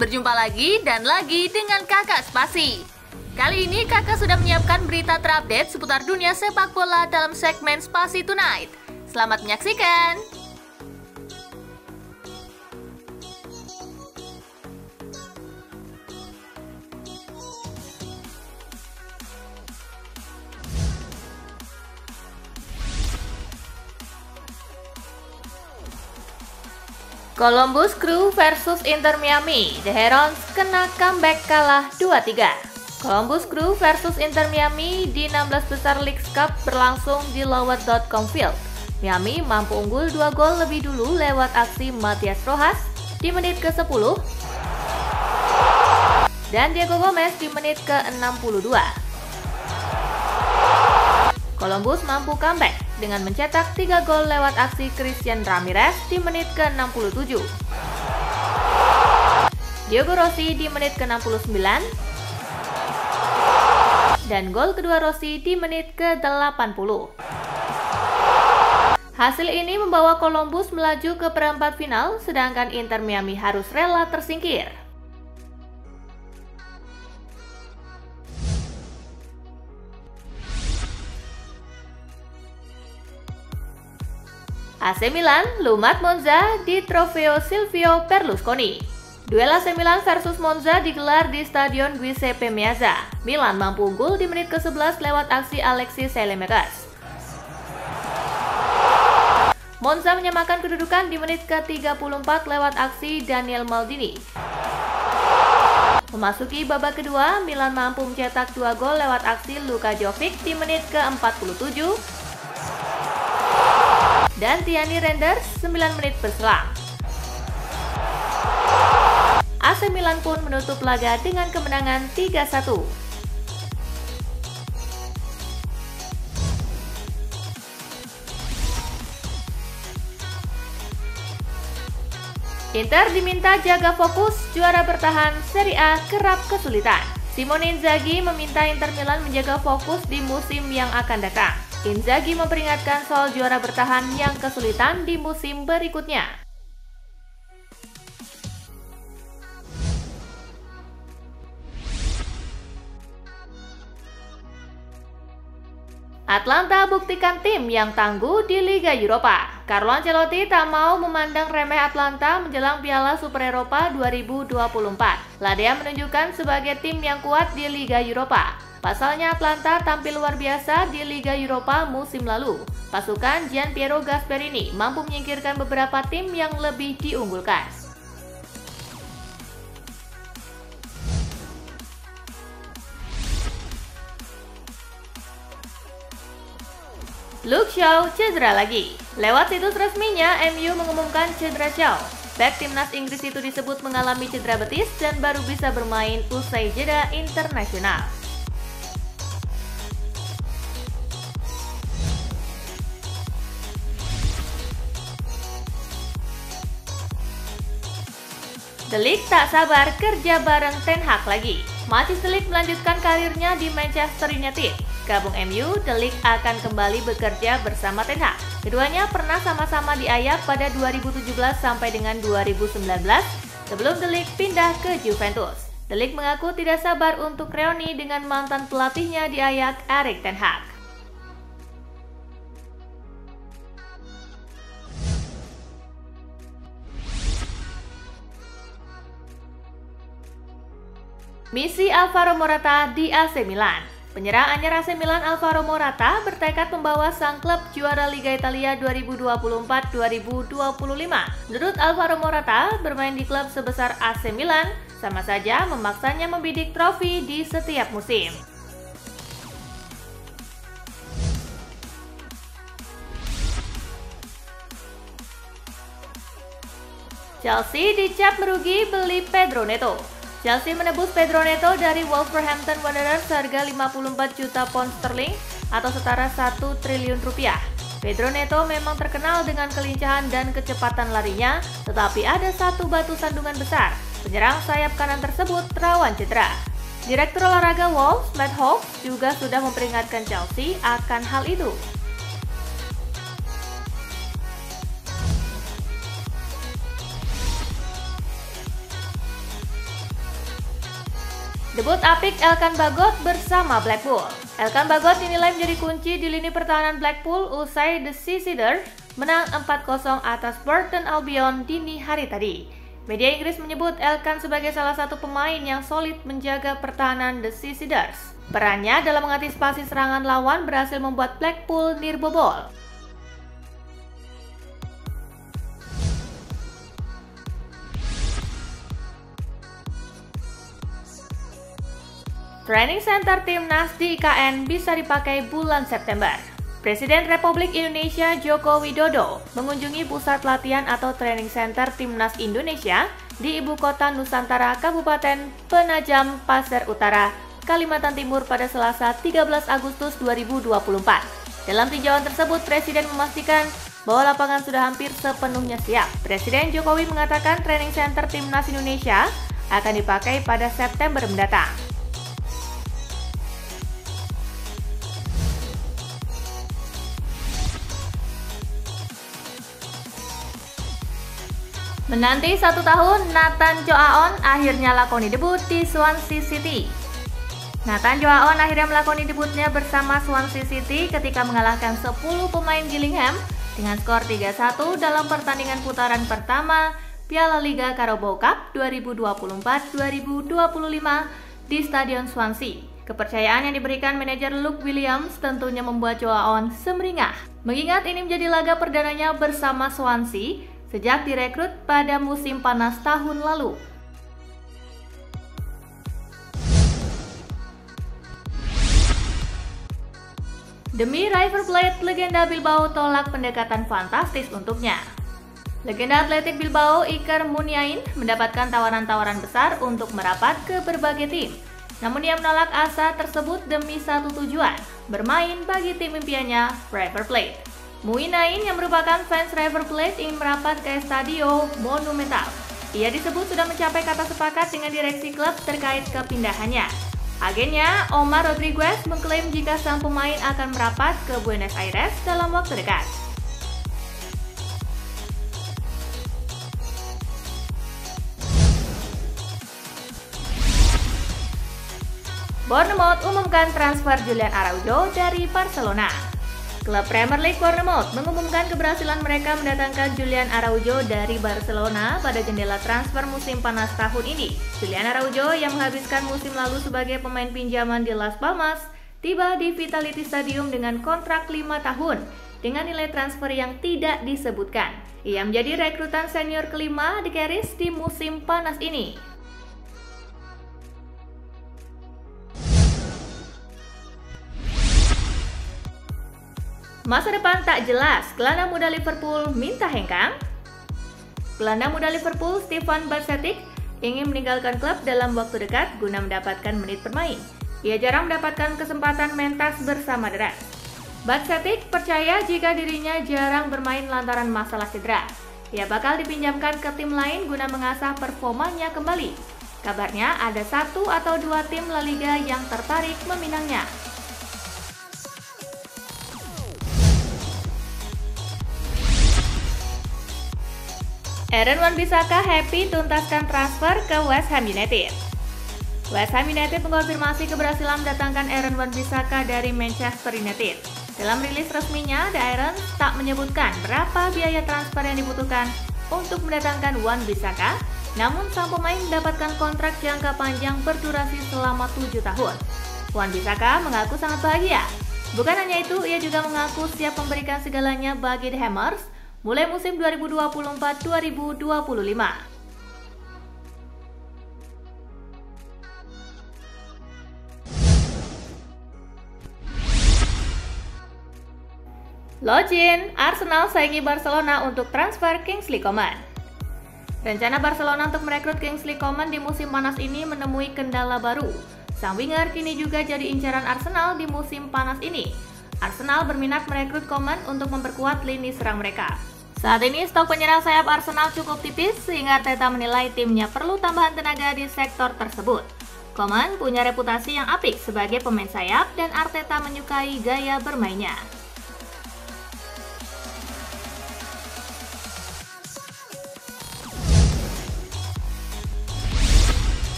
berjumpa lagi dan lagi dengan Kakak Spasi. Kali ini Kakak sudah menyiapkan berita terupdate seputar dunia sepak bola dalam segmen Spasi Tonight. Selamat menyaksikan! Columbus Crew versus Inter Miami, The Herons kena comeback kalah 2-3. Columbus Crew versus Inter Miami di 16 besar Leagues Cup berlangsung di Lower.com Field. Miami mampu unggul 2 gol lebih dulu lewat aksi Matias Rojas di menit ke-10 dan Diego Gomez di menit ke-62. Columbus mampu comeback dengan mencetak 3 gol lewat aksi Christian Ramirez di menit ke-67. Diego Rossi di menit ke-69. Dan gol kedua Rossi di menit ke-80. Hasil ini membawa Columbus melaju ke perempat final, sedangkan Inter Miami harus rela tersingkir. AC Milan lumat Monza di Trofeo Silvio Berlusconi. Duel AC Milan versus Monza digelar di Stadion Giuseppe Meazza. Milan mampu unggul di menit ke-11 lewat aksi Alexis Saelemaekers. Monza menyamakan kedudukan di menit ke-34 lewat aksi Daniel Maldini. Memasuki babak kedua, Milan mampu mencetak 2 gol lewat aksi Luka Jovic di menit ke-47 dan Tiani Reinders 9 menit berselang. AC Milan pun menutup laga dengan kemenangan 3-1. Inter diminta jaga fokus, juara bertahan Serie A kerap kesulitan. Simone Inzaghi meminta Inter Milan menjaga fokus di musim yang akan datang. Inzaghi memperingatkan soal juara bertahan yang kesulitan di musim berikutnya. Atlanta buktikan tim yang tangguh di Liga Eropa. Carlo Ancelotti tak mau memandang remeh Atlanta menjelang Piala Super Eropa 2024. Ladea menunjukkan sebagai tim yang kuat di Liga Eropa. Pasalnya Atlanta tampil luar biasa di Liga Eropa musim lalu. Pasukan Gian Piero Gasperini mampu menyingkirkan beberapa tim yang lebih diunggulkan. Luke Shaw cedera lagi. Lewat situs resminya, MU mengumumkan cedera Shaw. Bek timnas Inggris itu disebut mengalami cedera betis dan baru bisa bermain usai jeda internasional. De Ligt tak sabar kerja bareng Ten Hag lagi. Matthijs De Ligt melanjutkan karirnya di Manchester United. Gabung MU, De Ligt akan kembali bekerja bersama Ten Hag. Keduanya pernah sama-sama di Ajax pada 2017 sampai dengan 2019 sebelum De Ligt pindah ke Juventus. De Ligt mengaku tidak sabar untuk reuni dengan mantan pelatihnya di Ajax, Erik ten Hag. Misi Alvaro Morata di AC Milan. Penyerang anyar AC Milan Alvaro Morata bertekad membawa sang klub juara Liga Italia 2024-2025. Menurut Alvaro Morata, bermain di klub sebesar AC Milan sama saja memaksanya membidik trofi di setiap musim. Chelsea dicap merugi beli Pedro Neto. Chelsea menebus Pedro Neto dari Wolverhampton Wanderers seharga 54 juta pound sterling atau setara 1 triliun rupiah. Pedro Neto memang terkenal dengan kelincahan dan kecepatan larinya, tetapi ada satu batu sandungan besar. Penyerang sayap kanan tersebut rawan cedera. Direktur olahraga Wolves, Matt Hope, juga sudah memperingatkan Chelsea akan hal itu. Debut apik Elkan Bagot bersama Blackpool. Elkan Bagot dinilai menjadi kunci di lini pertahanan Blackpool usai The Seasiders menang 4-0 atas Burton Albion dini hari tadi. Media Inggris menyebut Elkan sebagai salah satu pemain yang solid menjaga pertahanan The Seasiders. Perannya dalam mengantisipasi serangan lawan berhasil membuat Blackpool nirbobol. Training Center Timnas di IKN bisa dipakai bulan September. Presiden Republik Indonesia Joko Widodo mengunjungi pusat latihan atau Training Center Timnas Indonesia di Ibu Kota Nusantara Kabupaten Penajam Pasir Utara, Kalimantan Timur pada Selasa 13 Agustus 2024. Dalam tinjauan tersebut, Presiden memastikan bahwa lapangan sudah hampir sepenuhnya siap. Presiden Jokowi mengatakan Training Center Timnas Indonesia akan dipakai pada September mendatang. Menanti 1 tahun, Nathan Choaon akhirnya lakoni debut di Swansea City. Nathan Choaon akhirnya melakoni debutnya bersama Swansea City ketika mengalahkan 10 pemain Gillingham dengan skor 3-1 dalam pertandingan putaran pertama Piala Liga Carabao Cup 2024-2025 di Stadion Swansea. Kepercayaan yang diberikan manajer Luke Williams tentunya membuat Choaon semeringah, mengingat ini menjadi laga perdananya bersama Swansea sejak direkrut pada musim panas tahun lalu. Demi River Plate, legenda Bilbao tolak pendekatan fantastis untuknya. Legenda atletik Bilbao Iker Muniain mendapatkan tawaran-tawaran besar untuk merapat ke berbagai tim. Namun ia menolak asa tersebut demi satu tujuan, bermain bagi tim impiannya, River Plate. Muniain yang merupakan fans River Plate ingin merapat ke Estadio Monumental. Ia disebut sudah mencapai kata sepakat dengan direksi klub terkait kepindahannya. Agennya, Omar Rodriguez, mengklaim jika sang pemain akan merapat ke Buenos Aires dalam waktu dekat. Bournemouth umumkan transfer Julian Araujo dari Barcelona. Klub Premier League Bournemouth mengumumkan keberhasilan mereka mendatangkan Julian Araujo dari Barcelona pada jendela transfer musim panas tahun ini. Julian Araujo yang menghabiskan musim lalu sebagai pemain pinjaman di Las Palmas tiba di Vitality Stadium dengan kontrak 5 tahun dengan nilai transfer yang tidak disebutkan. Ia menjadi rekrutan senior kelima di Keris di musim panas ini. Masa depan tak jelas, gelandang muda Liverpool minta hengkang. Gelandang muda Liverpool Stefan Bajcetic ingin meninggalkan klub dalam waktu dekat guna mendapatkan menit bermain. Ia jarang mendapatkan kesempatan mentas bersama The Reds. Bajcetic percaya jika dirinya jarang bermain lantaran masalah cedera. Ia bakal dipinjamkan ke tim lain guna mengasah performanya kembali. Kabarnya ada 1 atau 2 tim La Liga yang tertarik meminangnya. Aaron Wan-Bissaka happy tuntaskan transfer ke West Ham United. West Ham United mengonfirmasi keberhasilan mendatangkan Aaron Wan-Bissaka dari Manchester United. Dalam rilis resminya, The Irons tak menyebutkan berapa biaya transfer yang dibutuhkan untuk mendatangkan Wan-Bissaka, namun sang pemain mendapatkan kontrak jangka panjang berdurasi selama 7 tahun. Wan-Bissaka mengaku sangat bahagia. Bukan hanya itu, ia juga mengaku siap memberikan segalanya bagi The Hammers mulai musim 2024-2025. Login, Arsenal saingi Barcelona untuk transfer Kingsley Coman. Rencana Barcelona untuk merekrut Kingsley Coman di musim panas ini menemui kendala baru. Sang winger kini juga jadi incaran Arsenal di musim panas ini. Arsenal berminat merekrut Coman untuk memperkuat lini serang mereka. Saat ini stok penyerang sayap Arsenal cukup tipis sehingga Arteta menilai timnya perlu tambahan tenaga di sektor tersebut. Coman punya reputasi yang apik sebagai pemain sayap dan Arteta menyukai gaya bermainnya.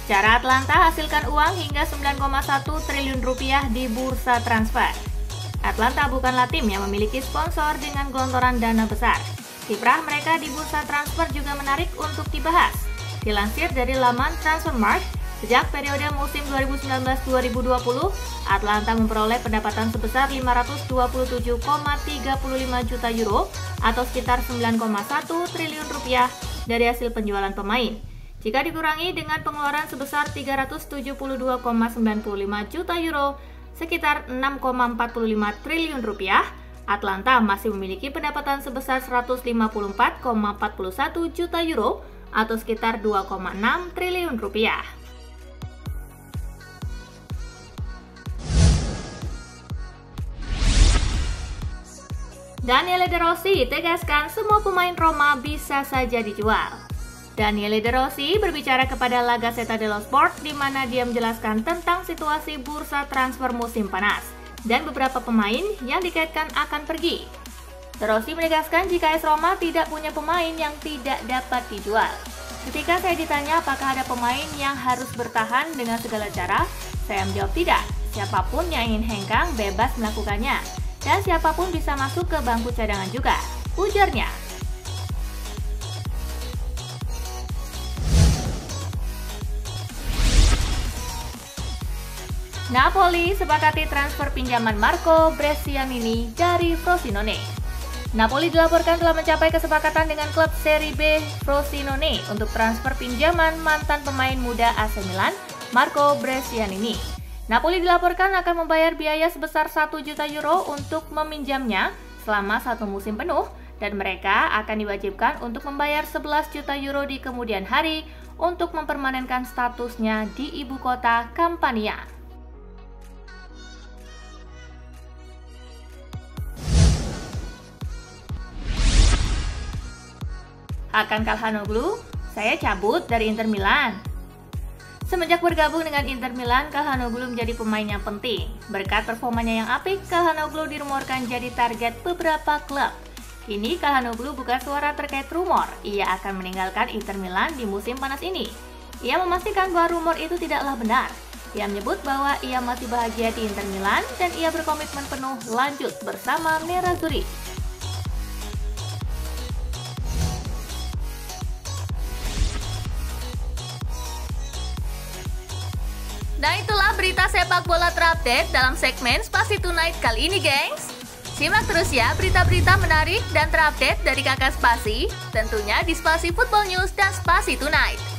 Cara Atlanta hasilkan uang hingga 9,1 triliun rupiah di bursa transfer. Atlanta bukanlah tim yang memiliki sponsor dengan gelontoran dana besar. Kiprah mereka di bursa transfer juga menarik untuk dibahas. Dilansir dari laman Transfermarkt, sejak periode musim 2019-2020, Atlanta memperoleh pendapatan sebesar 527,35 juta euro atau sekitar 9,1 triliun rupiah dari hasil penjualan pemain. Jika dikurangi dengan pengeluaran sebesar 372,95 juta euro, sekitar 6,45 triliun rupiah, Atlanta masih memiliki pendapatan sebesar 154,41 juta euro atau sekitar 2,6 triliun rupiah. Daniele De Rossi tegaskan semua pemain Roma bisa saja dijual. Daniele De Rossi berbicara kepada La Gazzetta dello Sport di mana dia menjelaskan tentang situasi bursa transfer musim panas dan beberapa pemain yang dikaitkan akan pergi. De Rossi menegaskan jika AS Roma tidak punya pemain yang tidak dapat dijual. Ketika saya ditanya apakah ada pemain yang harus bertahan dengan segala cara, saya menjawab tidak. Siapapun yang ingin hengkang bebas melakukannya. Dan siapapun bisa masuk ke bangku cadangan juga, ujarnya. Napoli sepakati transfer pinjaman Marco Brescianini dari Frosinone. Napoli dilaporkan telah mencapai kesepakatan dengan klub Serie B Frosinone untuk transfer pinjaman mantan pemain muda AC Milan, Marco Brescianini. Napoli dilaporkan akan membayar biaya sebesar 1 juta euro untuk meminjamnya selama 1 musim penuh dan mereka akan diwajibkan untuk membayar 11 juta euro di kemudian hari untuk mempermanenkan statusnya di ibu kota Campania. Hakan Calhanoglu, saya cabut dari Inter Milan. Semenjak bergabung dengan Inter Milan, Calhanoglu menjadi pemain yang penting. Berkat performanya yang apik, Calhanoglu dirumorkan jadi target beberapa klub. Kini Calhanoglu buka suara terkait rumor ia akan meninggalkan Inter Milan di musim panas ini. Ia memastikan bahwa rumor itu tidaklah benar. Ia menyebut bahwa ia masih bahagia di Inter Milan dan ia berkomitmen penuh lanjut bersama Nerazzurri. Nah itulah berita sepak bola terupdate dalam segmen Spasi Tonight kali ini, gengs. Simak terus ya berita-berita menarik dan terupdate dari kakak Spasi, tentunya di Spasi Football News dan Spasi Tonight.